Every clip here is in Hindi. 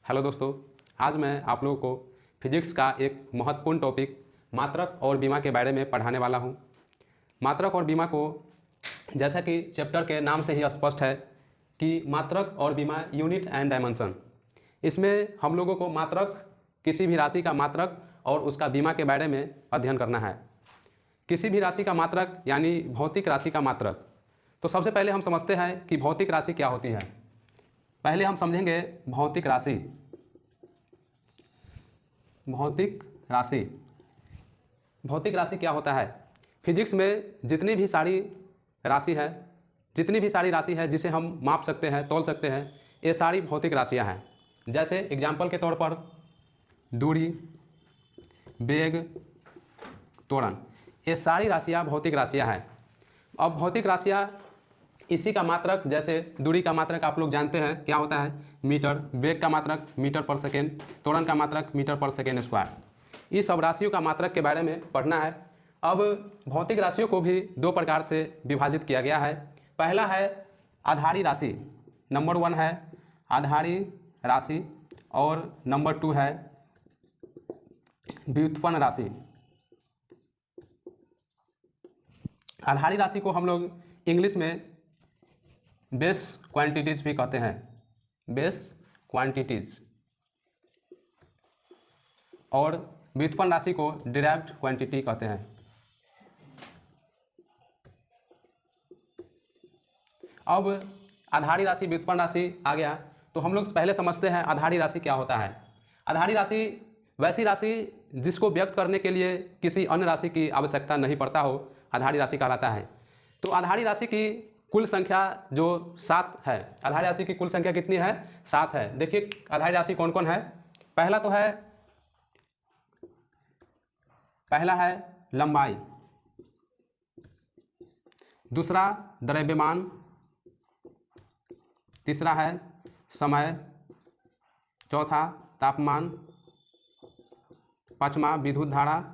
हेलो दोस्तों, आज मैं आप लोगों को फिजिक्स का एक महत्वपूर्ण टॉपिक मात्रक और बीमा के बारे में पढ़ाने वाला हूँ। मात्रक और बीमा को जैसा कि चैप्टर के नाम से ही स्पष्ट है कि मात्रक और बीमा यूनिट एंड डायमेंशन। इसमें हम लोगों को मात्रक, किसी भी राशि का मात्रक और उसका बीमा के बारे में अध्ययन करना है। किसी भी राशि का मात्रक यानी भौतिक राशि का मात्रक। तो सबसे पहले हम समझते हैं कि भौतिक राशि क्या होती है। पहले हम समझेंगे भौतिक राशि। भौतिक राशि भौतिक राशि क्या होता है। फिजिक्स में जितनी भी सारी राशि है जिसे हम माप सकते हैं, तौल सकते हैं, ये सारी भौतिक राशियां हैं। जैसे एग्जाम्पल के तौर पर दूरी, वेग, त्वरण, ये सारी राशियां भौतिक राशियां हैं। अब भौतिक राशियां इसी का मात्रक, जैसे दूरी का मात्रक आप लोग जानते हैं क्या होता है, मीटर। वेग का मात्रक मीटर पर सेकेंड। त्वरण का मात्रक मीटर पर सेकेंड स्क्वायर। इस सब राशियों का मात्रक के बारे में पढ़ना है। अब भौतिक राशियों को भी दो प्रकार से विभाजित किया गया है। पहला है आधारी राशि, नंबर 1 है आधारी राशि, और नंबर 2 है व्युत्पन्न राशि। आधारी राशि को हम लोग इंग्लिश में बेस क्वांटिटीज भी कहते हैं, बेस क्वांटिटीज, और व्युत्पन्न राशि को डिराइव्ड क्वांटिटी कहते हैं। अब आधारी राशि, व्युत्पन्न राशि आ गया तो हम लोग पहले समझते हैं आधारी राशि क्या होता है। आधारी राशि वैसी राशि जिसको व्यक्त करने के लिए किसी अन्य राशि की आवश्यकता नहीं पड़ता हो, आधारी राशि कहलाता है। तो आधारी राशि की कुल संख्या जो 7 है, आधारी राशि की कुल संख्या कितनी है, 7 है। देखिए आधारी राशि कौन कौन है। पहला है लंबाई, दूसरा द्रव्यमान, तीसरा है समय, चौथा तापमान, पांचवा विद्युत धारा,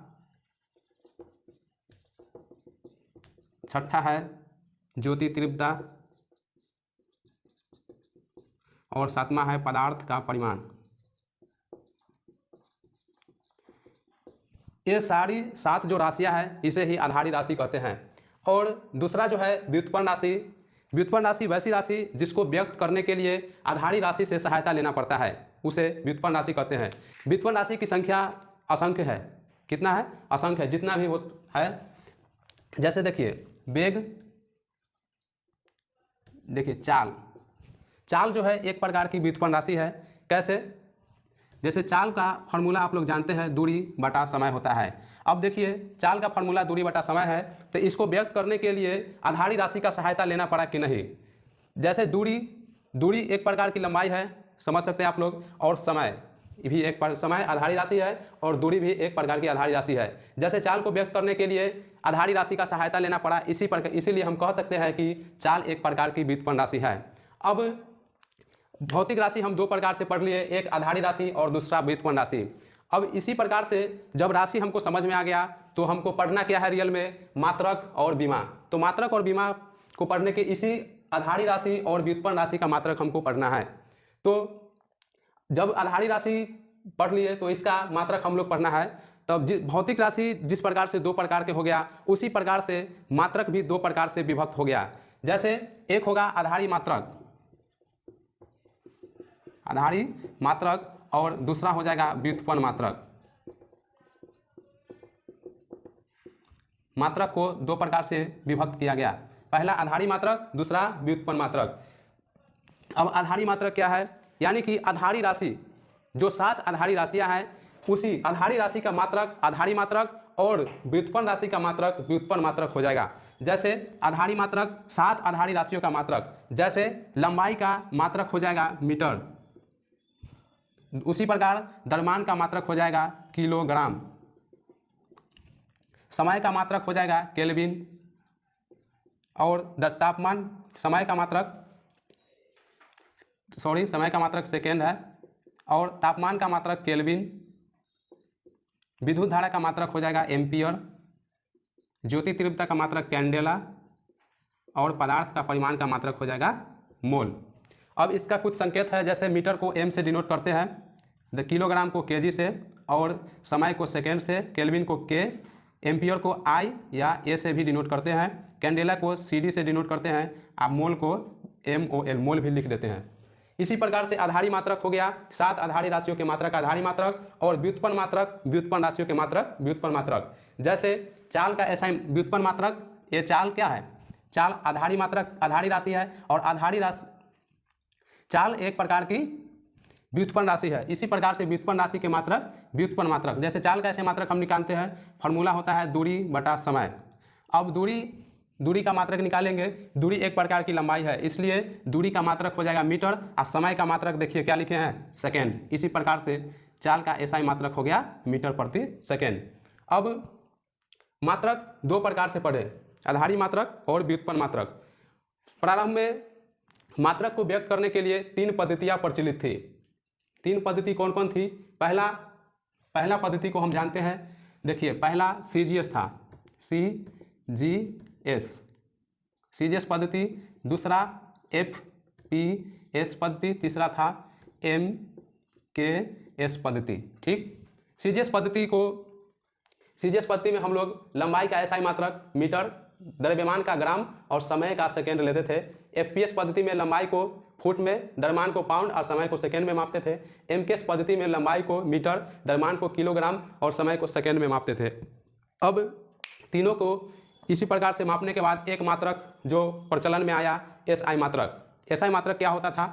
छठा है ज्योति तीव्रता, और सातवां है पदार्थ का परिमाण। ये सारी 7 जो राशियां हैं इसे ही आधारी राशि कहते हैं। और दूसरा जो है व्युत्पन्न राशि। व्युत्पन्न राशि वैसी राशि जिसको व्यक्त करने के लिए आधारी राशि से सहायता लेना पड़ता है, उसे व्युत्पन्न राशि कहते हैं। व्युत्पन्न राशि की संख्या असंख्य है। कितना है, असंख्य है, जितना भी हो है। जैसे देखिए वेग, देखिए चाल जो है एक प्रकार की व्युत्पन्न राशि है। कैसे, जैसे चाल का फॉर्मूला आप लोग जानते हैं, दूरी बटा समय होता है। अब देखिए चाल का फॉर्मूला दूरी बटा समय है, तो इसको व्यक्त करने के लिए आधारी राशि का सहायता लेना पड़ा कि नहीं। जैसे दूरी एक प्रकार की लंबाई है, समझ सकते हैं आप लोग, और समय भी समय आधारी राशि है, और दूरी भी एक प्रकार की आधारी राशि है। जैसे चाल को व्यक्त करने के लिए आधारी राशि का सहायता लेना पड़ा, इसीलिए हम कह सकते हैं कि चाल एक प्रकार की व्युत्पन्न राशि है। अब भौतिक राशि हम दो प्रकार से पढ़ लिए, एक आधारी राशि और दूसरा व्युत्पन्न राशि। अब इसी प्रकार से जब राशि हमको समझ में आ गया तो हमको पढ़ना क्या है रियल में, मात्रक और बीमा। तो मात्रक और बीमा को पढ़ने के इसी आधारी राशि और व्युत्पन्न राशि का मात्रक हमको पढ़ना है। तो जब आधारी राशि पढ़ लिए तो इसका मात्रक हम लोग पढ़ना है। तब भौतिक राशि जिस प्रकार से दो प्रकार के हो गया, उसी प्रकार से मात्रक भी दो प्रकार से विभक्त हो गया। जैसे एक होगा आधारी मात्रक और दूसरा हो जाएगा व्युत्पन्न मात्रक। मात्रक को दो प्रकार से विभक्त किया गया, पहला आधारी मात्रक, दूसरा व्युत्पन्न मात्रक। अब आधारी मात्रक क्या है, यानी कि आधारी राशि जो 7 आधारी राशियां हैं, उसी आधारी राशि का मात्रक आधारी मात्रक और व्युत्पन्न राशि का मात्रक व्युत्पन्न मात्रक हो जाएगा। जैसे आधारी मात्रक 7 आधारी राशियों का मात्रक, जैसे लंबाई का मात्रक हो जाएगा मीटर, उसी प्रकार द्रव्यमान का मात्रक हो जाएगा किलोग्राम, समय का मात्रक हो जाएगा केल्विन, और तापमान, समय का मात्रक सेकेंड है, और तापमान का मात्रक केल्विन, विद्युत धारा का मात्रक हो जाएगा एम्पियर, ज्योति तीव्रता का मात्रक कैंडेला, और पदार्थ का परिमाण का मात्रक हो जाएगा मोल। अब इसका कुछ संकेत है, जैसे मीटर को m से डिनोट करते हैं, किलोग्राम को kg से, और समय को सेकेंड से, केल्विन को k, एम्पियर को I या A से भी डिनोट करते हैं, कैंडेला को CD से डिनोट करते हैं, आप मोल को MOL मोल भी लिख देते हैं। इसी प्रकार से आधारी मात्रक हो गया, 7 आधारी राशियों के मात्रक आधारी मात्रक, और व्युत्पन्न मात्रक व्युत्पन्न राशियों के मात्रक व्युत्पन्न मात्रक। जैसे चाल का ऐसा व्युत्पन्न मात्रक, ये चाल क्या है, चाल आधारी मात्रक आधारी राशि है, और आधारी राशि चाल एक प्रकार की व्युत्पन्न राशि है। इसी प्रकार से व्युत्पन्न राशि के मात्रक व्युत्पन्न मात्रक। जैसे चाल का ऐसे मात्रक हम निकालते हैं, फॉर्मूला होता है दूरी बटा समय। अब दूरी का मात्रक निकालेंगे, दूरी एक प्रकार की लंबाई है, इसलिए दूरी का मात्रक हो जाएगा मीटर, और समय का मात्रक देखिए क्या लिखे हैं, सेकेंड। इसी प्रकार से चाल का ऐसा ही मात्रक हो गया मीटर प्रति सेकेंड। अब मात्रक दो प्रकार से पढ़े, आधारी मात्रक और व्युत्पन्न मात्रक। प्रारंभ में मात्रक को व्यक्त करने के लिए 3 पद्धतियाँ प्रचलित थी। 3 पद्धति कौन कौन थी? पहला पद्धति को हम जानते हैं, देखिए पहला CGS था, CGS पद्धति, दूसरा FPS पद्धति, तीसरा था MKS पद्धति। ठीक, CGS पद्धति में हम लोग लंबाई का SI मात्रक मीटर, द्रव्यमान का ग्राम और समय का सेकेंड लेते थे। FPS पद्धति में लंबाई को फुट में, द्रव्यमान को पाउंड और समय को सेकेंड में मापते थे। MKS पद्धति में लंबाई को मीटर, द्रव्यमान को किलोग्राम और समय को सेकेंड में मापते थे। अब तीनों को इसी प्रकार से मापने के बाद एक मात्रक जो प्रचलन में आया, SI मात्रक। SI मात्रक क्या होता था?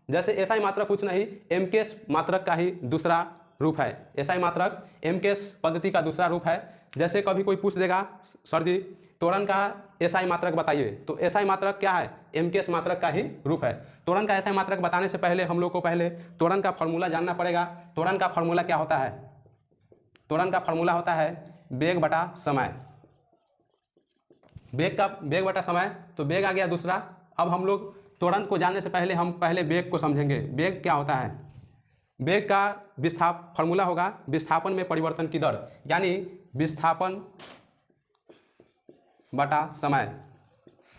जैसे SI मात्रक कुछ नहीं, MKS मात्रक का ही दूसरा रूप है। SI मात्रक MKS पद्धति का दूसरा रूप है। जैसे कभी कोई पूछ देगा, सर जी त्वरण का SI मात्रक बताइए, तो SI मात्रक क्या है? MKS मात्रक का ही रूप है। त्वरण का SI मात्रक बताने से पहले हम लोग को पहले त्वरण का फॉर्मूला जानना पड़ेगा। त्वरण का फॉर्मूला क्या होता है? त्वरण का फॉर्मूला होता है वेग बटा समय। वेग बटा समय, तो वेग आ गया दूसरा। अब हम लोग त्वरण को जानने से पहले हम पहले वेग को समझेंगे। वेग क्या होता है? वेग का फॉर्मूला होगा विस्थापन में परिवर्तन की दर, यानी विस्थापन बटा समय।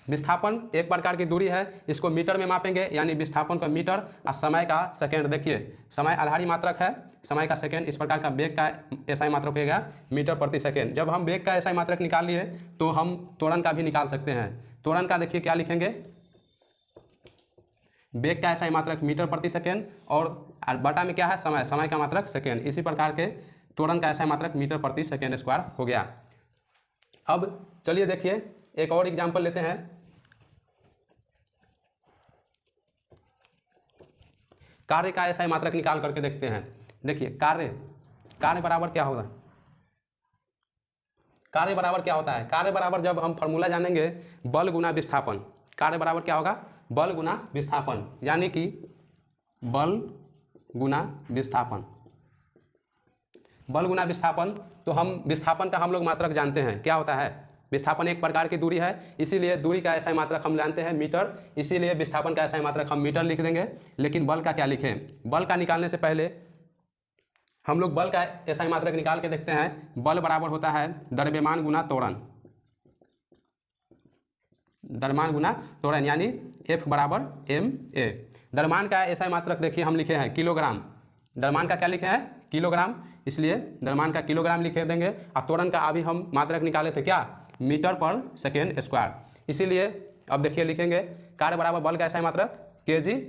विस्थापन एक प्रकार की दूरी है, इसको मीटर में मापेंगे, यानी विस्थापन का मीटर और समय का सेकेंड। देखिए समय आधारी मात्रक है, समय का सेकेंड। इस प्रकार का वेग का SI मात्रक होगा मीटर प्रति सेकेंड। जब हम वेग का SI मात्रक निकाल लिए तो हम त्वरण का भी निकाल सकते हैं। त्वरण का देखिए क्या लिखेंगे, वेग का SI मात्रक मीटर प्रति सेकेंड, और बटा में क्या है, समय का मात्रक सेकेंड। इसी प्रकार के त्वरण का SI मात्रक मीटर प्रति सेकेंड स्क्वायर हो गया। अब चलिए देखिए एक और एग्जाम्पल लेते हैं। कार्य का SI मात्रक निकाल करके देखते हैं। देखिए कार्य बराबर क्या होगा? कार्य बराबर क्या होता है? कार्य बराबर जब हम फॉर्मूला जानेंगे बल गुना विस्थापन। कार्य बराबर क्या होगा? बल गुना विस्थापन, यानी कि बल गुना विस्थापन। बल गुना विस्थापन, तो हम विस्थापन का हम लोग मात्रक जानते हैं, क्या होता है? विस्थापन एक प्रकार की दूरी है, इसीलिए दूरी का SI मात्रक हम जानते हैं मीटर, इसीलिए विस्थापन का SI मात्रक हम मीटर लिख देंगे। लेकिन बल का क्या लिखें? बल का निकालने से पहले हम लोग बल का SI मात्रक निकाल के देखते हैं। बल बराबर होता है द्रव्यमान गुना त्वरण। द्रव्यमान गुना त्वरण, यानी F बराबर ma। द्रव्यमान का SI मात्रक देखिए हम लिखे हैं किलोग्राम। द्रव्यमान का क्या लिखे हैं? किलोग्राम, इसलिए द्रव्यमान का किलोग्राम लिख देंगे। और त्वरण का अभी हम मात्रक निकाले थे क्या? मीटर पर सेकेंड स्क्वायर। इसीलिए अब देखिए लिखेंगे कार्य बराबर बल का SI मात्रक kg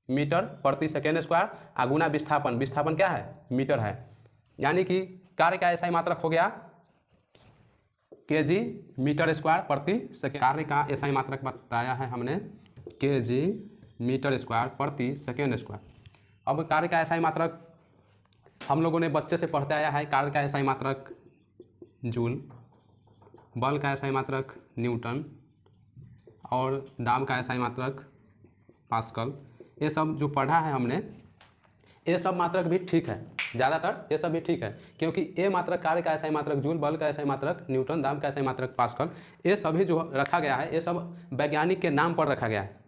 मीटर प्रति सेकेंड स्क्वायर, और गुना विस्थापन क्या है? मीटर है, यानी कि कार्य का SI मात्रक हो गया kg मीटर स्क्वायर प्रति सेकेंड। कार्य का SI मात्रक बताया है हमने kg मीटर स्क्वायर प्रति सेकेंड स्क्वायर। अब कार्य का SI मात्रक हम लोगों ने बच्चे से पढ़ते आया है। कार्य का SI मात्रक जूल, बल का SI मात्रक न्यूटन, और दाब का SI मात्रक पास्कल। ये सब जो पढ़ा है हमने, ये सब मात्रक भी ठीक है, ज़्यादातर ये सब भी ठीक है, क्योंकि ये मात्रक कार्य का SI मात्रक जूल, बल का SI मात्रक न्यूटन, दाब का SI मात्रक पास्कल, ये सभी जो रखा गया है ये सब वैज्ञानिक के नाम पर रखा गया है।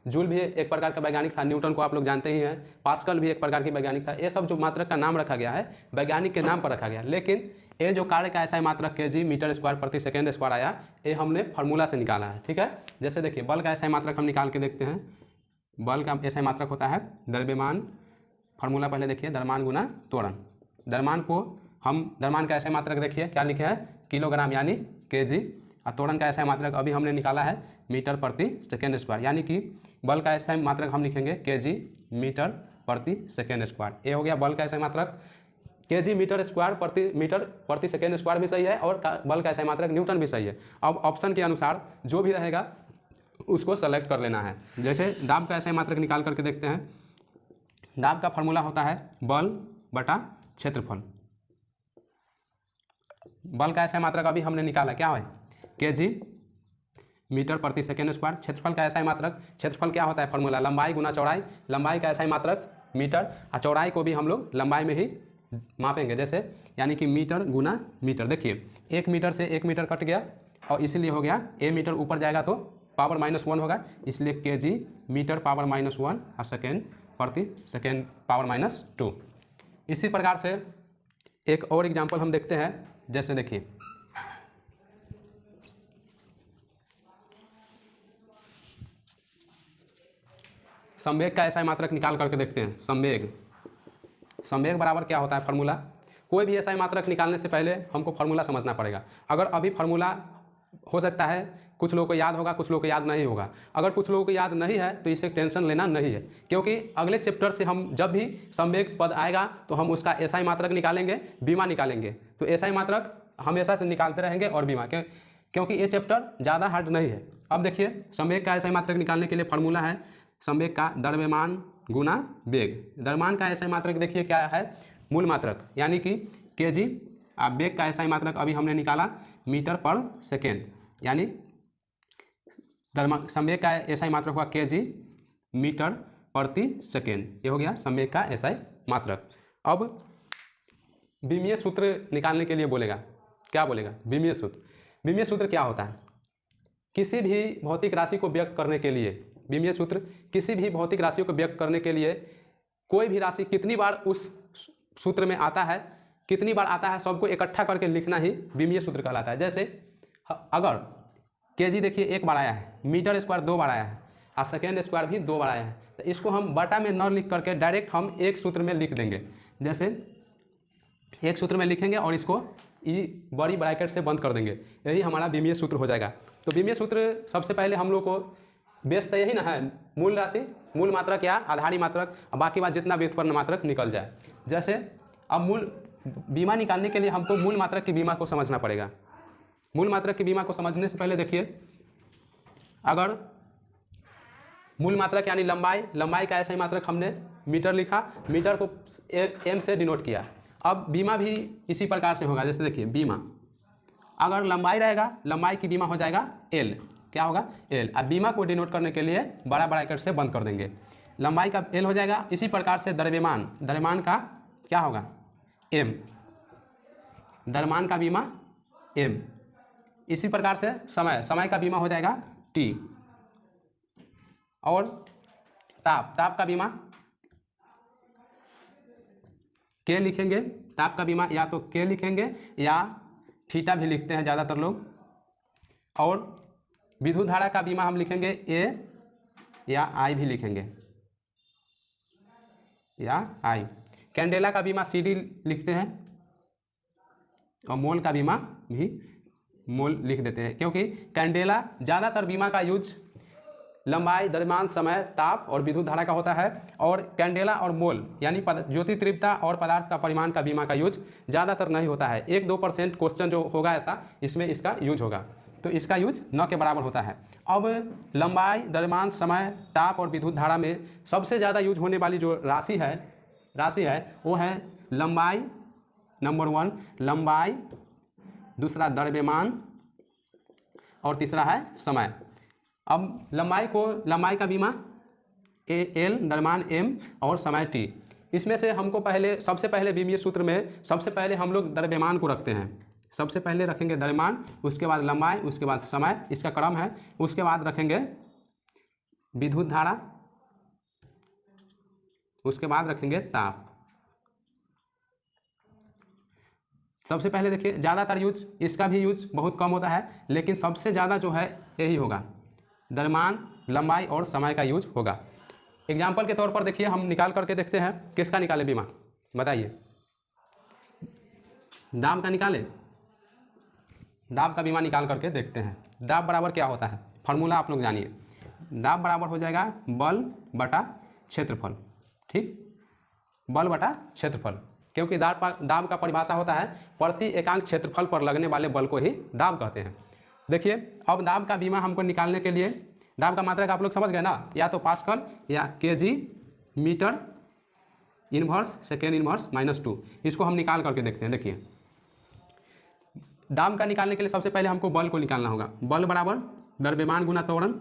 जूल भी एक प्रकार का वैज्ञानिक था, न्यूटन को आप लोग जानते ही हैं, पास्कल भी एक प्रकार की वैज्ञानिक था। ये सब जो मात्रक का नाम रखा गया है वैज्ञानिक के नाम पर रखा गया। लेकिन ये जो कार्य का SI मात्रक kg मीटर स्क्वायर प्रति सेकेंड स्क्वायर आया, ये हमने फार्मूला से निकाला है। ठीक है, जैसे देखिए बल का SI मात्रक हम निकाल के देखते हैं बल का SI मात्रक होता है द्रव्यमान, फार्मूला पहले देखिए, द्रव्यमान गुना त्वरण। द्रव्यमान को हम, द्रव्यमान का SI मात्रक देखिए क्या लिखे है, किलोग्राम यानी kg, और त्वरण का SI मात्रक अभी हमने निकाला है मीटर प्रति सेकेंड स्क्वायर, यानी कि बल का SI मात्रक हम लिखेंगे kg मीटर प्रति सेकेंड स्क्वायर। ये हो गया बल का SI मात्रक। kg मीटर प्रति सेकेंड स्क्वायर भी सही है और बल का SI मात्रक न्यूटन भी सही है। अब ऑप्शन के अनुसार जो भी रहेगा उसको सेलेक्ट कर लेना है। जैसे दाब का SI मात्रक निकाल करके देखते हैं। दाब का फार्मूला होता है बल बटा क्षेत्रफल। बल का SI मात्रक अभी हमने निकाला, क्या है, kg मीटर प्रति सेकेंड स्क्वायर। क्षेत्रफल का SI मात्रक, क्षेत्रफल क्या होता है फार्मूला, लंबाई गुना चौड़ाई। लंबाई का SI मात्रक मीटर, और चौड़ाई को भी हम लोग लंबाई में ही मापेंगे, जैसे यानी कि मीटर गुना मीटर। देखिए 1 मीटर से 1 मीटर कट गया और इसीलिए हो गया a मीटर ऊपर जाएगा तो पावर -1 होगा, इसलिए kg मीटर पावर -1 और सेकेंड प्रति सेकेंड पावर -2। इसी प्रकार से एक और एग्जाम्पल हम देखते हैं। जैसे देखिए संवेग का SI मात्रक निकाल करके देखते हैं। संवेग बराबर क्या होता है फार्मूला, कोई भी SI मात्रक निकालने से पहले हमको फार्मूला समझना पड़ेगा। अगर अभी फार्मूला हो सकता है कुछ लोगों को याद होगा, कुछ लोगों को याद नहीं होगा। अगर कुछ लोगों को याद नहीं है तो इसे टेंशन लेना नहीं है, क्योंकि अगले चैप्टर से हम जब भी संवेग पद आएगा तो हम उसका SI मात्रक निकालेंगे, बीमा निकालेंगे। तो SI मात्रक हमेशा से निकालते रहेंगे और बीमा, क्योंकि ये चैप्टर ज़्यादा हार्ड नहीं है। अब देखिए संवेग का SI मात्रक निकालने के लिए फार्मूला है संवेग का द्रव्यमान गुना वेग। द्रव्यमान का SI मात्रक देखिए क्या है, मूल मात्रक यानी कि kg। अब वेग का SI मात्रक अभी हमने निकाला मीटर पर सेकेंड, यानी संवेग का SI मात्रक हुआ kg मीटर प्रति सेकेंड। ये हो गया संवेग का SI मात्रक। अब विमीय सूत्र निकालने के लिए बोलेगा, क्या बोलेगा, विमीय सूत्र। विमीय सूत्र क्या होता है, किसी भी भौतिक राशि को व्यक्त करने के लिए, विमीय सूत्र किसी भी भौतिक राशि को व्यक्त करने के लिए कोई भी राशि कितनी बार उस सूत्र में आता है, कितनी बार आता है, सबको इकट्ठा करके लिखना ही विमीय सूत्र कहलाता है। जैसे अगर kg देखिए 1 बार आया है, मीटर स्क्वायर 2 बार आया है और सेकेंड स्क्वायर भी 2 बार आया है, तो इसको हम बटा में न लिख करके डायरेक्ट हम एक सूत्र में लिख देंगे। जैसे एक सूत्र में लिखेंगे और इसको बड़ी ब्रैकेट से बंद कर देंगे, यही हमारा विमीय सूत्र हो जाएगा। तो विमीय सूत्र सबसे पहले हम लोग को बेस तो यही ना है, मूल राशि, मूल मात्रक या आधारी मात्रक, बाकी बात जितना व्युत्पन्न मात्रक निकल जाए। जैसे अब मूल बीमा निकालने के लिए हमको मूल मात्रक की बीमा को समझना पड़ेगा। मूल मात्रक की बीमा को समझने से पहले देखिए, अगर मूल मात्रक यानी लंबाई, लंबाई का SI मात्रक हमने मीटर लिखा, मीटर को m से डिनोट किया। अब बीमा भी इसी प्रकार से होगा। जैसे देखिए बीमा, अगर लंबाई रहेगा, लंबाई की बीमा हो जाएगा L, क्या होगा L। अब बीमा को डिनोट करने के लिए बड़ा ब्रैकेट से बंद कर देंगे, लंबाई का L हो जाएगा। इसी प्रकार से द्रव्यमान, द्रव्यमान का क्या होगा M, द्रव्यमान का बीमा M। इसी प्रकार से समय, समय का बीमा हो जाएगा T। और ताप, ताप का बीमा K लिखेंगे, ताप का बीमा या तो K लिखेंगे या थीटा भी लिखते हैं ज़्यादातर लोग। और विद्युत धारा का बीमा हम लिखेंगे A या I भी लिखेंगे, या I। कैंडेला का बीमा CD लिखते हैं और मोल का बीमा भी मोल लिख देते हैं, क्योंकि कैंडेला ज़्यादातर बीमा का यूज लंबाई, द्रव्यमान, समय, ताप और विद्युत धारा का होता है। और कैंडेला और मोल यानी ज्योति तीव्रता और पदार्थ का परिमाण का बीमा का यूज ज़्यादातर नहीं होता है। 1-2% क्वेश्चन जो होगा ऐसा, इसमें इसका यूज होगा, तो इसका यूज न के बराबर होता है। अब लंबाई, द्रव्यमान, समय, ताप और विद्युत धारा में सबसे ज़्यादा यूज होने वाली जो राशि है वो है लंबाई, नंबर 1 लंबाई, दूसरा द्रव्यमान और तीसरा है समय। अब लंबाई को, लंबाई का बीमा L, द्रव्यमान M और समय T। इसमें से हमको पहले, सबसे पहले विमीय सूत्र में सबसे पहले हम लोग द्रव्यमान को रखते हैं। सबसे पहले रखेंगे द्रव्यमान, उसके बाद लंबाई, उसके बाद समय, इसका क्रम है। उसके बाद रखेंगे विद्युत धारा, उसके बाद रखेंगे ताप। सबसे पहले देखिए ज़्यादातर यूज, इसका भी यूज बहुत कम होता है, लेकिन सबसे ज़्यादा जो है यही होगा, द्रव्यमान, लंबाई और समय का यूज होगा। एग्जाम्पल के तौर पर देखिए, हम निकाल करके देखते हैं। किसका निकाले बीमा, बताइए। दाब का निकाले, दाब का बीमा निकाल करके देखते हैं। दाब बराबर क्या होता है, फार्मूला आप लोग जानिए। दाब बराबर हो जाएगा बल बटा क्षेत्रफल, ठीक, बल बटा क्षेत्रफल, क्योंकि दाब का परिभाषा होता है प्रति एकांक क्षेत्रफल पर लगने वाले बल को ही दाब कहते हैं। देखिए, अब दाब का बीमा हमको निकालने के लिए, दाब का मात्रक आप लोग समझ गए ना, या तो पास्कल या KG metre inverse second inverse -2, इसको हम निकाल करके देखते हैं। देखिए, दाब का निकालने के लिए सबसे पहले हमको बल को निकालना होगा। बल बराबर द्रव्यमान गुना त्वरण,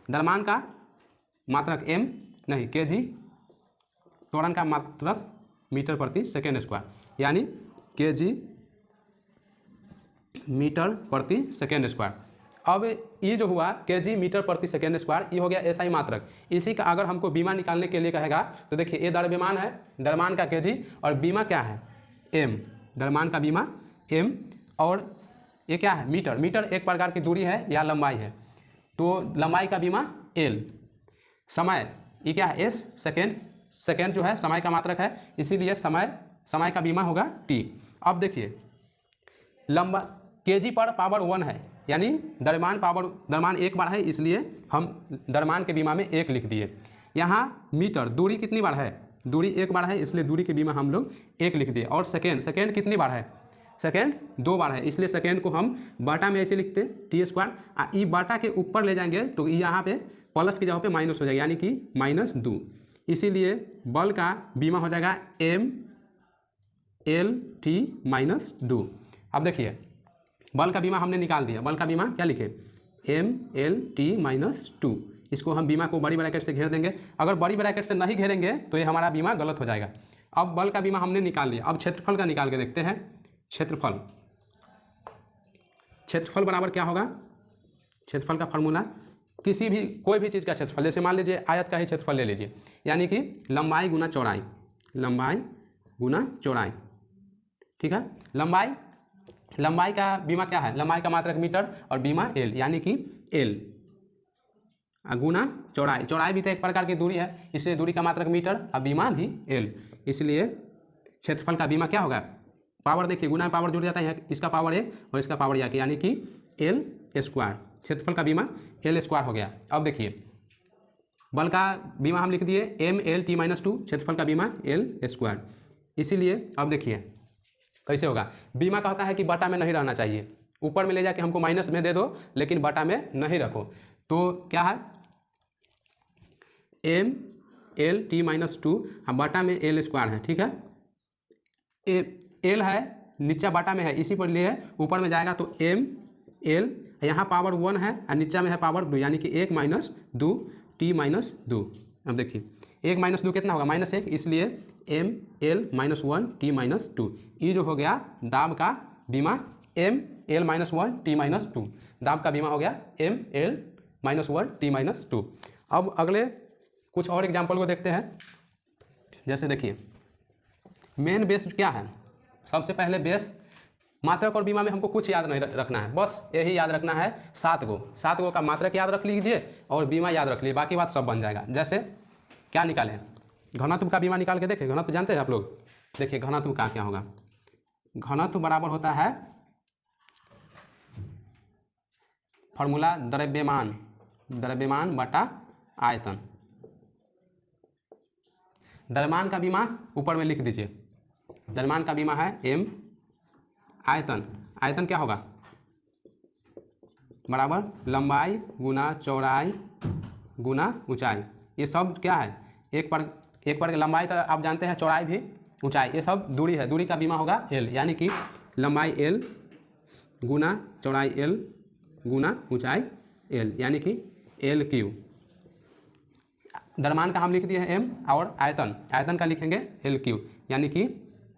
द्रव्यमान का मात्रक m नहीं केजी, त्वरण का मात्रक मीटर प्रति सेकेंड स्क्वायर, यानी केजी मीटर प्रति सेकेंड स्क्वायर। अब ये जो हुआ केजी मीटर प्रति सेकेंड स्क्वायर, ये हो गया एसआई मात्रक। इसी का अगर हमको बीमा निकालने के लिए कहेगा तो देखिए, ये द्रव्यमान है, द्रव्यमान का केजी, और बीमा क्या है m, द्रव्यमान का बीमा m, और ये क्या है मीटर। मीटर एक प्रकार की दूरी है या लंबाई है, तो लंबाई का बीमा l। समय ये क्या है s, सेकेंड जो है समय का मात्रक है, इसीलिए समय का बीमा होगा t। अब देखिए, लंबा केजी पर पावर 1 है, यानी द्रव्यमान एक बार है, इसलिए हम द्रव्यमान के बीमा में 1 लिख दिए। यहाँ मीटर दूरी कितनी बार है, दूरी एक बार है, इसलिए दूरी के बीमा हम लोग 1 लिख दिए। और सेकेंड कितनी बार है, सेकेंड 2 बार है, इसलिए सेकेंड को हम बाटा में ऐसे लिखते टी स्क्वायर। ई बाटा के ऊपर ले जाएंगे तो यहाँ पे प्लस की जगह पे माइनस हो जाएगा, यानी कि -2। इसीलिए बल का बीमा हो जाएगा MLT-2। अब देखिए, बल का बीमा हमने निकाल दिया। बल का बीमा क्या लिखे, MLT-2। इसको हम बीमा को बड़ी ब्रैकेट से घेर देंगे। अगर बड़ी ब्रैकेट से नहीं घेरेंगे तो ये हमारा बीमा गलत हो जाएगा। अब बल का बीमा हमने निकाल लिया। अब क्षेत्रफल का निकाल के देखते हैं। क्षेत्रफल बराबर क्या होगा, क्षेत्रफल का फार्मूला कोई भी चीज़ का क्षेत्रफल, जैसे मान लीजिए आयत का ही क्षेत्रफल ले लीजिए, यानी कि लंबाई गुना चौड़ाई, ठीक है। लंबाई का बीमा क्या है, लंबाई का मात्रक मीटर और बीमा l, यानी कि l गुना चौड़ाई भी तो एक प्रकार की दूरी है, इसलिए दूरी का मात्रक मीटर और बीमा भी l, इसलिए क्षेत्रफल का बीमा क्या होगा, पावर देखिए गुना पावर जुड़ जाता है, इसका पावर a और इसका पावर a, यानी कि l स्क्वायर। क्षेत्रफल का बीमा l स्क्वायर हो गया। अब देखिए, बल का बीमा हम लिख दिए MLT-2, क्षेत्रफल का बीमा l स्क्वायर। इसीलिए अब देखिए कैसे होगा, बीमा कहता है कि बटा में नहीं रहना चाहिए, ऊपर में ले जाके हमको माइनस में दे दो, लेकिन बटा में नहीं रखो। तो क्या है MLT-2, बटा में l स्क्वायर है, ठीक है। l है नीचा बटा में है, इसी पर लिए ऊपर में जाएगा तो ML, यहाँ पावर 1 है और नीचा में है पावर 2, यानी कि 1 - 2 t-2। अब देखिए 1 - 2 कितना होगा, -1, इसलिए ML-1 t-2। ये जो हो गया दाब का बीमा ML-1 t-2, दाब का बीमा हो गया ML-1 t-2। अब अगले कुछ और एग्जाम्पल को देखते हैं। जैसे देखिए, मेन बेस क्या है, सबसे पहले बेस मात्रक और बीमा में हमको कुछ याद नहीं रखना है, बस यही याद रखना है 7 गो का मात्रक याद रख लीजिए और बीमा याद रख लीजिए, बाकी बात सब बन जाएगा। जैसे क्या निकालें, घनत्व का बीमा निकाल के देखें। घनत्व जानते हैं आप लोग, देखिए घनत्व का क्या होगा, घनत्व बराबर होता है फॉर्मूला द्रव्यमान बटा आयतन। द्रव्यमान का बीमा ऊपर में लिख दीजिए, द्रव्यमान का बीमा है m, आयतन क्या होगा, बराबर लंबाई गुना चौड़ाई गुना ऊंचाई। ये सब क्या है, एक पर लंबाई तो आप जानते हैं, चौड़ाई भी, ऊंचाई, ये सब दूरी है। दूरी का बीमा होगा l, यानी कि लंबाई l गुना चौड़ाई l गुना ऊंचाई l, यानी कि l3। द्रव्यमान का हम लिख दिए हैं m, और आयतन का लिखेंगे l3, यानी कि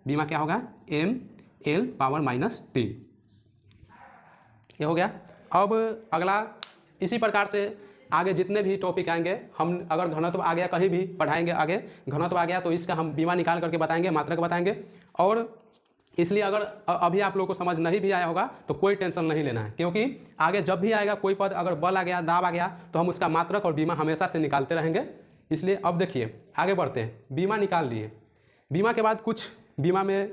बीमा क्या होगा ML-3। ये हो गया। अब अगला इसी प्रकार से आगे जितने भी टॉपिक आएंगे, हम अगर घनत्व आ गया कहीं भी पढ़ाएंगे, आगे घनत्व आ गया तो इसका हम बीमा निकाल करके बताएंगे, मात्रक बताएंगे। और इसलिए अगर अभी आप लोगों को समझ नहीं भी आया होगा तो कोई टेंशन नहीं लेना है, क्योंकि आगे जब भी आएगा कोई पद, अगर बल आ गया, दाब आ गया, तो हम उसका मात्रक और बीमा हमेशा से निकालते रहेंगे। इसलिए अब देखिए आगे बढ़ते हैं। बीमा निकाल लिए। बीमा के बाद कुछ बीमा में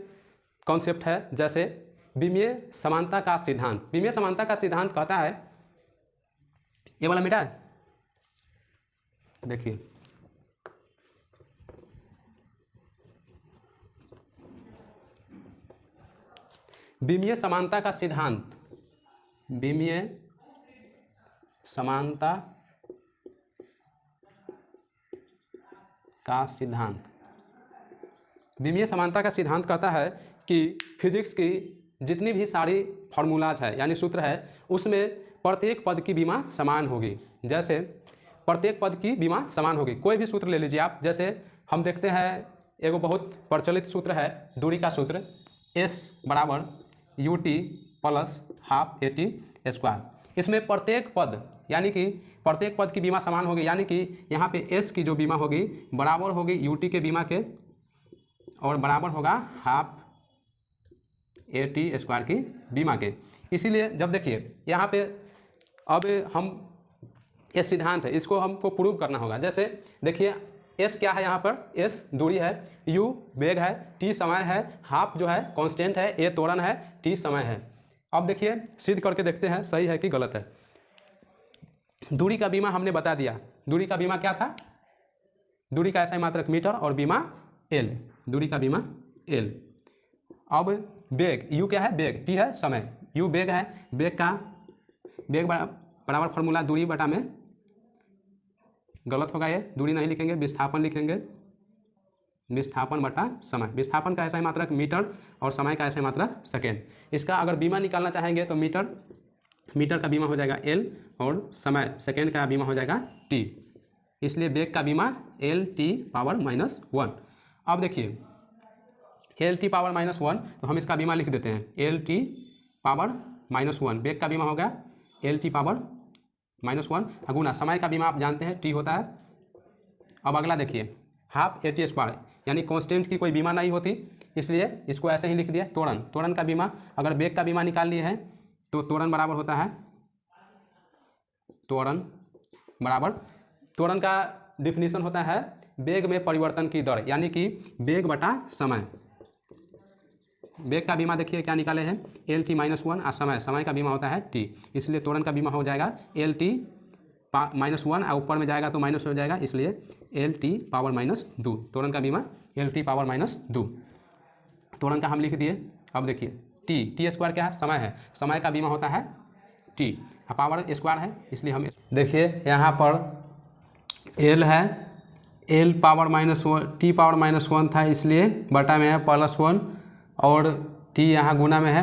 कॉन्सेप्ट है, जैसे बीमीय समानता का सिद्धांत। बीमीय समानता का सिद्धांत कहता है, ये वाला मिटा है, देखिए बीमीय समानता का सिद्धांत, बीमीय समानता का सिद्धांत, बीमीय समानता का सिद्धांत कहता है कि फिजिक्स की जितनी भी सारी फार्मूलाज है यानी सूत्र है, उसमें प्रत्येक पद की बीमा समान होगी। जैसे प्रत्येक पद की बीमा समान होगी। कोई भी सूत्र ले लीजिए आप, जैसे हम देखते हैं एगो बहुत प्रचलित सूत्र है दूरी का सूत्र, S बराबर ut plus half AT square. इसमें प्रत्येक पद यानी कि प्रत्येक पद की बीमा समान होगी, यानी कि यहाँ पे S की जो बीमा होगी बराबर होगी ut के बीमा के और बराबर होगा हाफ AT स्क्वायर की बीमा के। इसीलिए जब देखिए यहाँ पे अब हम ये सिद्धांत है, इसको हमको प्रूव करना होगा। जैसे देखिए S क्या है, यहाँ पर S दूरी है, U वेग है, T समय है, हाफ जो है कांस्टेंट है, A त्वरण है, T समय है। अब देखिए सिद्ध करके देखते हैं सही है कि गलत है। दूरी का बीमा हमने बता दिया। दूरी का बीमा क्या था? दूरी का SI मात्रक मीटर और बीमा L, दूरी का बीमा L। अब वेग, U क्या है? वेग, T है समय, U वेग है, वेग का वेग बराबर फार्मूला दूरी बटा में, गलत होगा ये, दूरी नहीं लिखेंगे, विस्थापन लिखेंगे, विस्थापन बटा समय। विस्थापन का SI मात्रक मीटर और समय का SI मात्रक सेकेंड। इसका अगर बीमा निकालना चाहेंगे तो मीटर का बीमा हो जाएगा L और समय सेकेंड का बीमा हो जाएगा T। इसलिए वेग का बीमा LT पावर -1। अब देखिए LT पावर -1, तो हम इसका बीमा लिख देते हैं LT पावर -1। वेग का बीमा होगा LT पावर -1 गुना समय का बीमा आप जानते हैं T होता है। अब अगला देखिए हाफ AT स्क्वायर, यानी कांस्टेंट की कोई बीमा नहीं होती, इसलिए इसको ऐसे ही लिख दिया। त्वरण का बीमा, अगर वेग का बीमा निकाल लिए हैं तो त्वरण बराबर होता है, त्वरण का डिफिनीशन होता है वेग में परिवर्तन की दर, यानी कि वेग बटा समय। वेग का बीमा देखिए क्या निकाले हैं LT -1 और समय का बीमा होता है T, इसलिए त्वरण का बीमा हो जाएगा LT -1 और ऊपर में जाएगा तो माइनस हो जाएगा, इसलिए LT पावर -2। त्वरण का बीमा LT पावर -2। त्वरण का हम लिख दिए। अब देखिए T स्क्वायर क्या है? समय है, समय का बीमा होता है T, पावर स्क्वायर है, इसलिए हम देखिए यहाँ पर L है, L पावर -1, T पावर -1 था इसलिए बटा में है +1 और T यहाँ गुना में है।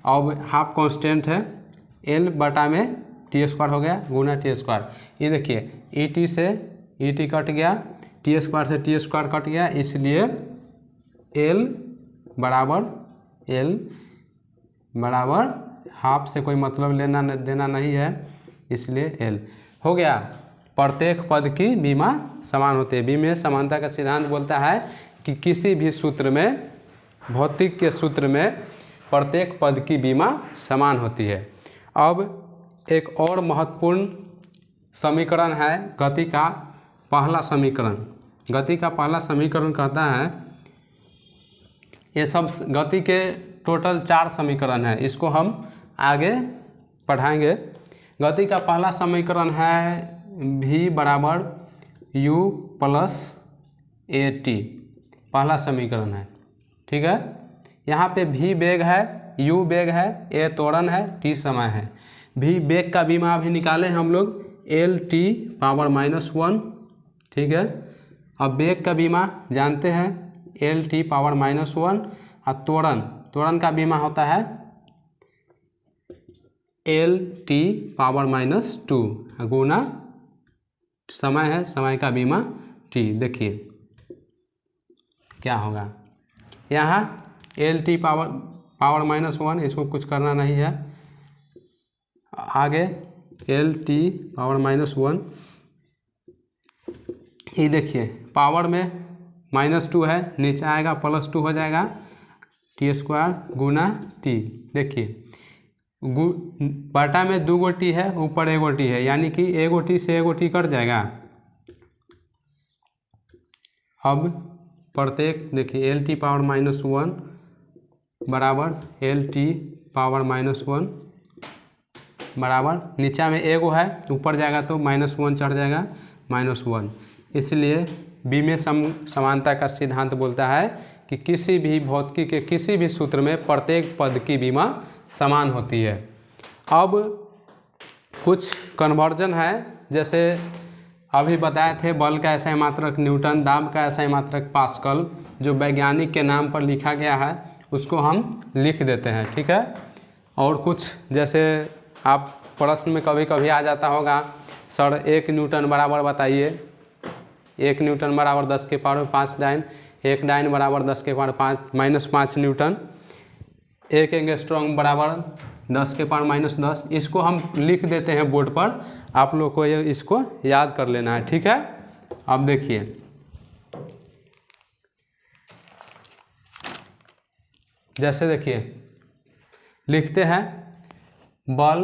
अब हाफ कांस्टेंट है, L बटा में T स्क्वायर हो गया गुना T स्क्वायर। ये देखिए ET से ET कट गया, T स्क्वायर से T स्क्वायर कट गया, इसलिए L बराबर हाफ से कोई मतलब लेना देना नहीं है, इसलिए L हो गया। प्रत्येक पद की बीमा समान होती है। बीमीय समानता का सिद्धांत बोलता है कि किसी भी सूत्र में, भौतिक के सूत्र में प्रत्येक पद की बीमा समान होती है। अब एक और महत्वपूर्ण समीकरण है गति का पहला समीकरण। गति का पहला समीकरण कहता है, ये सब गति के टोटल 4 समीकरण है, इसको हम आगे पढ़ाएंगे। गति का पहला समीकरण है V बराबर U प्लस AT, पहला समीकरण है, ठीक है। यहाँ पे V वेग है, U वेग है, A त्वरण है, T समय है। V वेग का बीमा अभी निकाले हम लोग LT पावर -1, ठीक है। अब वेग का बीमा जानते हैं LT पावर -1 और त्वरण का बीमा होता है LT पावर -2 गुना समय है, समय का बीमा T। देखिए क्या होगा, यहाँ LT पावर -1, इसको कुछ करना नहीं है। आगे LT पावर -1, ये देखिए पावर में -2 है, नीचे आएगा +2 हो जाएगा। टी स्क्वायर गुना टी। देखिए बटा में 2 गो टी है, ऊपर 1 गो टी है, यानी कि 1 गो टी से 1 गो टी कट जाएगा। अब प्रत्येक देखिए एल टी पावर -1 बराबर एल टी पावर -1 बराबर नीचा में एगो है, ऊपर जाएगा तो -1 चढ़ जाएगा -1। इसलिए बी में समानता का सिद्धांत बोलता है कि किसी भी भौतिकी के किसी भी सूत्र में प्रत्येक पद की विमा समान होती है। अब कुछ कन्वर्जन है, जैसे अभी बताए थे बल का ऐसा मात्रक न्यूटन, दाब का ऐसा मात्रक पास्कल, जो वैज्ञानिक के नाम पर लिखा गया है उसको हम लिख देते हैं, ठीक है। और कुछ जैसे आप प्रश्न में कभी कभी आ जाता होगा, सर 1 न्यूटन बराबर बताइए, 1 न्यूटन बराबर 10 के पावर 5 डाइन, 1 डाइन बराबर 10 के पावर -5 न्यूटन, 1 एंगस्ट्रॉम बराबर 10 के पावर -10। इसको हम लिख देते हैं बोर्ड पर, आप लोग को ये इसको याद कर लेना है, ठीक है। अब देखिए जैसे देखिए लिखते हैं बल,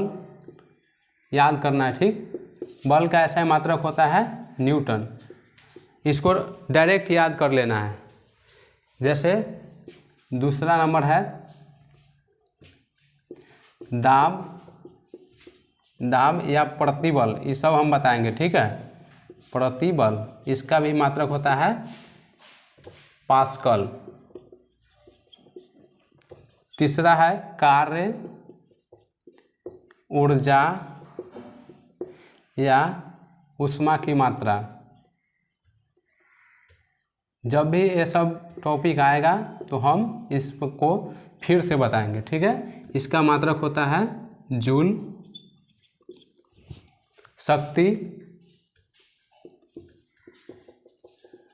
याद करना है, ठीक। बल का ऐसा मात्रक होता है न्यूटन, इसको डायरेक्ट याद कर लेना है। जैसे दूसरा नंबर है दाब या प्रतिबल, ये सब हम बताएंगे, ठीक है। प्रतिबल इसका भी मात्रक होता है पास्कल। तीसरा है कार्य ऊर्जा या ऊष्मा की मात्रा। जब भी ये सब टॉपिक आएगा तो हम इसको फिर से बताएंगे, ठीक है। इसका मात्रक होता है जूल।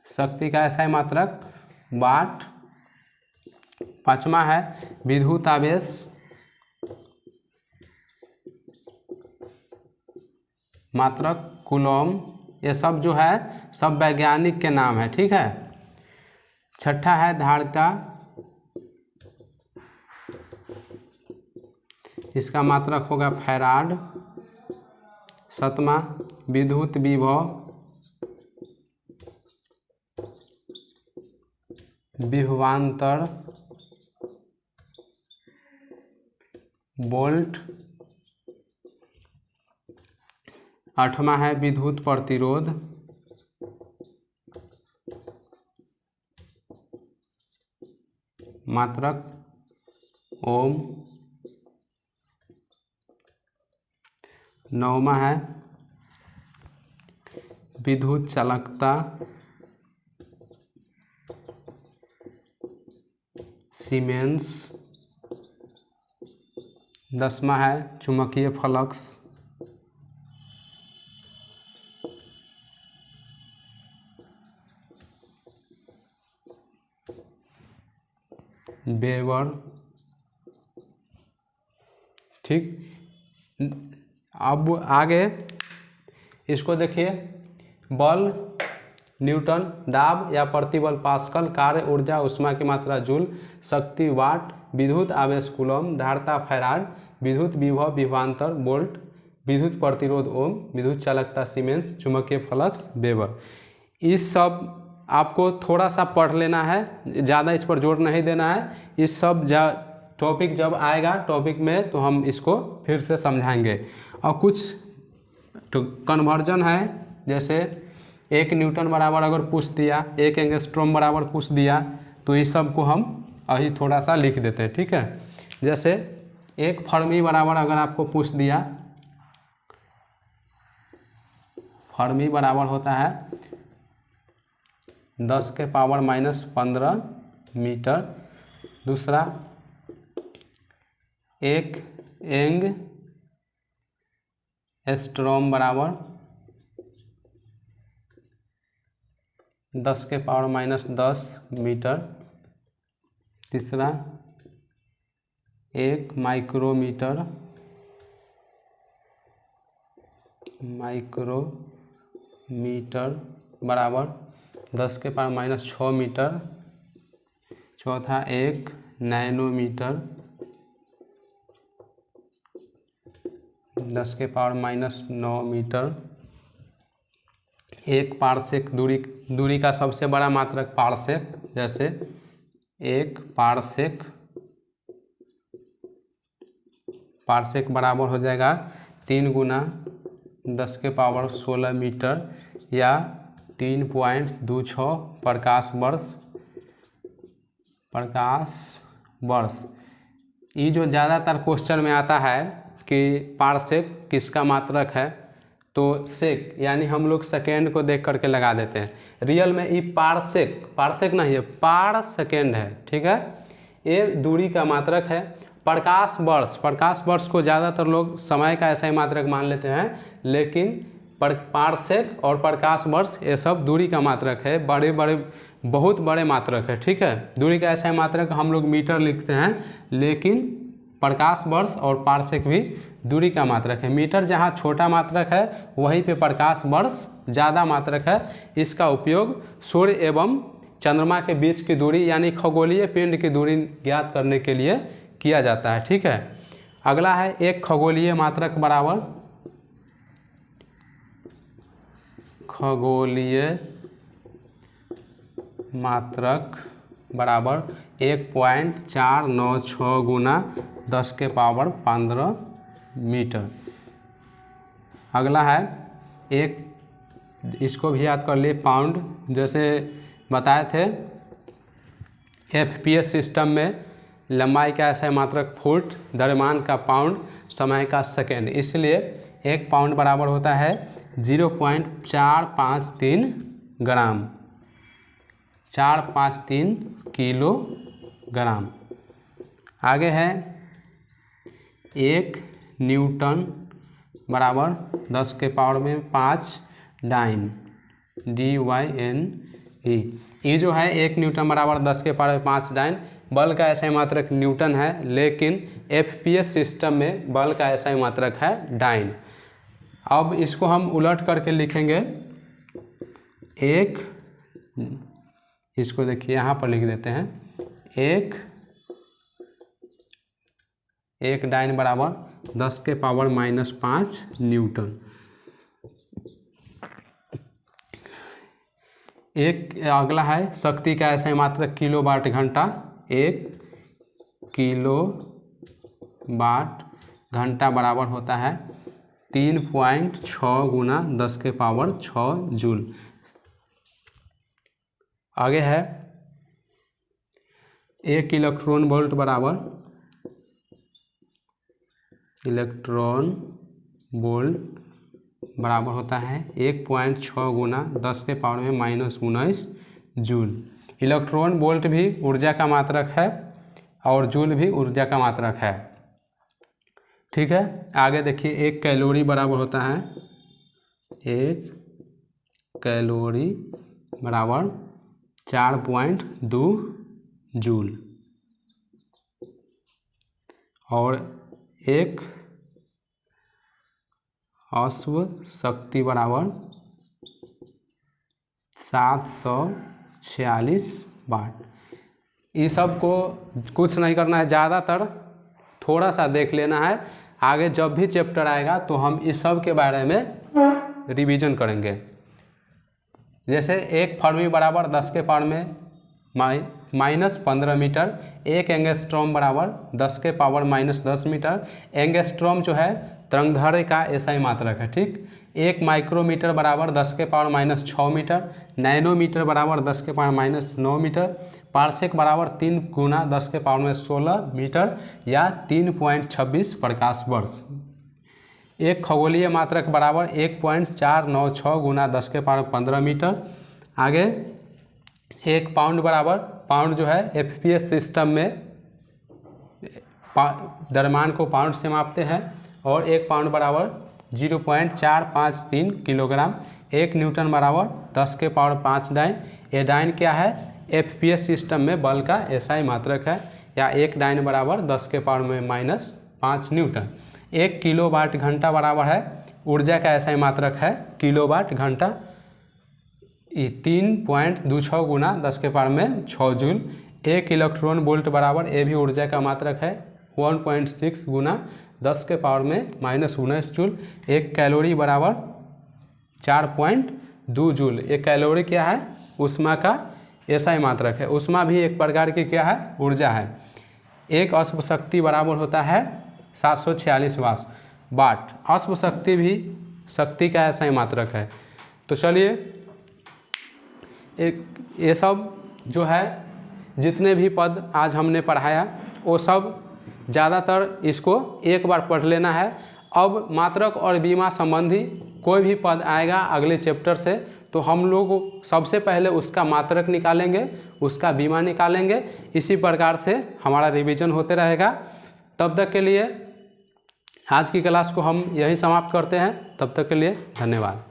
शक्ति का ऐसा ही मात्रक वाट। पांचवा है विद्युत आवेश, मात्रक कूलॉम। ये सब जो है सब वैज्ञानिक के नाम है, ठीक है। छठा है धारिता, इसका मात्रक होगा फैराड। सातवां विद्युत विभव, विभवांतर वोल्ट। आठवां है विद्युत प्रतिरोध, मात्रक ओम। नौवां है विद्युत चालकता, सीमेंस। 10वां है चुंबकीय फ्लक्स, वेबर, ठीक। अब आगे इसको देखिए, बल न्यूटन, दाब या प्रतिबल पास्कल, कार्य ऊर्जा ऊष्मा की मात्रा जूल, शक्ति वाट, विद्युत आवेश कूलॉम, धारिता फैराड, विद्युत विभव विभवांतर वोल्ट, विद्युत प्रतिरोध ओम, विद्युत चालकता सीमेंस, चुंबकीय फ्लक्स वेबर। इस सब आपको थोड़ा सा पढ़ लेना है, ज़्यादा इस पर जोर नहीं देना है। इस सब टॉपिक जब आएगा टॉपिक में तो हम इसको फिर से समझाएंगे। और कुछ तो कन्वर्जन है, जैसे 1 न्यूटन बराबर अगर पूछ दिया, 1 एंगस्ट्रॉम बराबर पूछ दिया, तो इस सब को हम अभी थोड़ा सा लिख देते हैं, ठीक है। जैसे 1 फर्मी बराबर अगर आपको पूछ दिया, फर्मी बराबर होता है 10 के पावर -15 मीटर। दूसरा 1 एंगस्ट्रॉम बराबर 10 के पावर -10 मीटर। तीसरा 1 माइक्रोमीटर बराबर 10 के पावर -6 मीटर। चौथा 1 नैनोमीटर 10⁻⁹ मीटर। एक पारसेक दूरी का सबसे बड़ा मात्रक पारसेक, जैसे एक पारसेक बराबर हो जाएगा 3 गुना 10⁻16 मीटर या 3.26 प्रकाश वर्ष। ये जो ज़्यादातर क्वेश्चन में आता है कि पारसेक किसका मात्रक है, तो सेक यानी हम लोग सेकेंड को देख करके लगा देते हैं। रियल में ये पारसेक नहीं है, पार सेकेंड है, ठीक है। ये दूरी का मात्रक है। प्रकाश वर्ष को ज़्यादातर लोग समय का ऐसा ही मात्रक मान लेते हैं, लेकिन पारसेक और प्रकाश वर्ष ये सब दूरी का मात्रक है, बहुत बड़े मात्रक है, ठीक है। दूरी का ऐसा ही मात्रक हम लोग मीटर लिखते हैं, लेकिन प्रकाश वर्ष और पारसेक भी दूरी का मात्रक है। मीटर जहाँ छोटा मात्रक है वहीं पे प्रकाश वर्ष ज़्यादा मात्रक है। इसका उपयोग सूर्य एवं चंद्रमा के बीच की दूरी यानी खगोलीय पिंड की दूरी ज्ञात करने के लिए किया जाता है, ठीक है। अगला है एक खगोलीय मात्रक बराबर 1.496 गुना 10⁻15 मीटर। अगला है एक, इसको भी याद कर लिए, पाउंड। जैसे बताए थे FPS सिस्टम में लंबाई का ऐसा मात्रक फुट, द्रव्यमान का पाउंड, समय का सेकेंड, इसलिए 1 पाउंड बराबर होता है 0.453 ग्राम, 453 किलोग्राम। आगे है 1 न्यूटन बराबर 10⁵ डाइन, DYNE। ये जो है 1 न्यूटन बराबर 10⁵ डाइन, बल का ऐसा ही मात्रक न्यूटन है, लेकिन FPS सिस्टम में बल का ऐसा ही मात्रक है डाइन। अब इसको हम उलट करके लिखेंगे। इसको देखिए यहाँ पर लिख देते हैं, एक डाइन बराबर 10⁻⁻5 न्यूटन। एक अगला है शक्ति का ऐसा ही मात्रक किलोवाट घंटा। 1 किलोवाट घंटा बराबर होता है 3.6 गुना 10⁻6 जूल। आगे है 1 इलेक्ट्रॉन वोल्ट बराबर 1.6 गुना 10⁻⁻19 जूल। इलेक्ट्रॉन वोल्ट भी ऊर्जा का मात्रक है और जूल भी ऊर्जा का मात्रक है, ठीक है। आगे देखिए 1 कैलोरी बराबर होता है 1 कैलोरी बराबर 4.2 जूल, और 1 अश्व शक्ति बराबर 746 वाट। इस सब को कुछ नहीं करना है, ज़्यादातर थोड़ा सा देख लेना है। आगे जब भी चैप्टर आएगा तो हम इस सब के बारे में रिवीजन करेंगे। जैसे 1 फर्मी बराबर 10⁻⁻15 मीटर, 1 एंगस्ट्रॉम बराबर 10⁻⁻10 मीटर। एंगस्ट्रॉम जो है तरंगदैर्घ्य का ऐसा ही मात्रक है, ठीक। 1 माइक्रोमीटर बराबर 10⁻⁻6 मीटर, नैनोमीटर बराबर 10⁻⁻9 मीटर, पारसेक बराबर 3 गुना 10⁻16 मीटर या 3.26 प्रकाश वर्ष। एक खगोलीय मात्रक बराबर 1.496 गुना 10⁻15 मीटर। आगे 1 पाउंड बराबर, पाउंड जो है FPS सिस्टम में द्रव्यमान को पाउंड से मापते हैं, और 1 पाउंड बराबर 0.453 किलोग्राम। 1 न्यूटन बराबर 10⁻5 डाइन। ये डाइन क्या है? FPS सिस्टम में बल का SI मात्रक है, या 1 डाइन बराबर 10⁻⁻5 न्यूटन। 1 किलोवाट घंटा बराबर है, ऊर्जा का SI मात्रक है किलोवाट घंटा। 3.26 गुना 10⁻6 जूल। 1 इलेक्ट्रॉन वोल्ट बराबर ए भी ऊर्जा का मात्रक है 1.6 गुना 10 के पावर में -19 जूल। 1 कैलोरी बराबर 4.2 जूल। 1 कैलोरी क्या है? ऊष्मा का एसआई मात्रक है। ऊष्मा भी एक प्रकार की क्या है? ऊर्जा है। 1 अश्व शक्ति बराबर होता है 746 वाट। अश्व शक्ति भी शक्ति का एसआई मात्रक है। तो चलिए ये सब जो है जितने भी पद आज हमने पढ़ाया वो सब ज़्यादातर इसको एक बार पढ़ लेना है। अब मात्रक और बीमा संबंधी कोई भी पद आएगा अगले चैप्टर से तो हम लोग सबसे पहले उसका मात्रक निकालेंगे, उसका बीमा निकालेंगे। इसी प्रकार से हमारा रिवीजन होते रहेगा। तब तक के लिए आज की क्लास को हम यहीं समाप्त करते हैं। तब तक के लिए धन्यवाद।